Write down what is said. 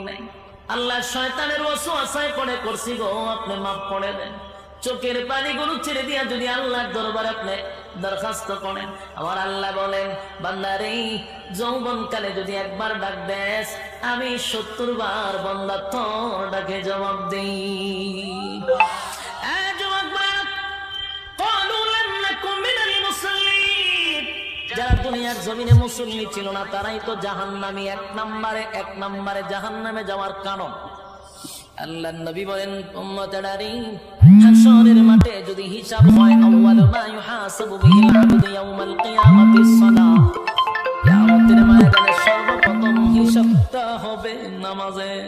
নাই। আল্লাহ শয়তানের ওয়াসওয়াসায় পড়ে করছি গো, আপনি মাফ করে দেন। চোখের পানিগুলো ছেড়ে দিয়া যদি আল্লাহর দরবারে আপনি দরখাস্ত করেন, আমার আল্লাহ বলেন বান্দারে যৌবনকালে যদি একবার ডাক দেস, আমি 70 বার বান্দা তোর ডাকে জবাব দেই। যারা দুনিয়ার জমিনে মুসল্লি ছিল না তারাই তো জাহান্নামী, এক নম্বরে জাহান্নামে যাওয়ার কারণ। আল্লাহর নবী বলেন উম্মতেরারি হাশরের মাঠে যদি হিসাব হয়, আউয়ালু মা ইউহাসাবু বিহিল আবদু ইয়াউমাল কিয়ামাতিস সালাহ, কিয়ামতের ময়দানে সর্বপ্রথম হিসাবটা হবে নামাজের।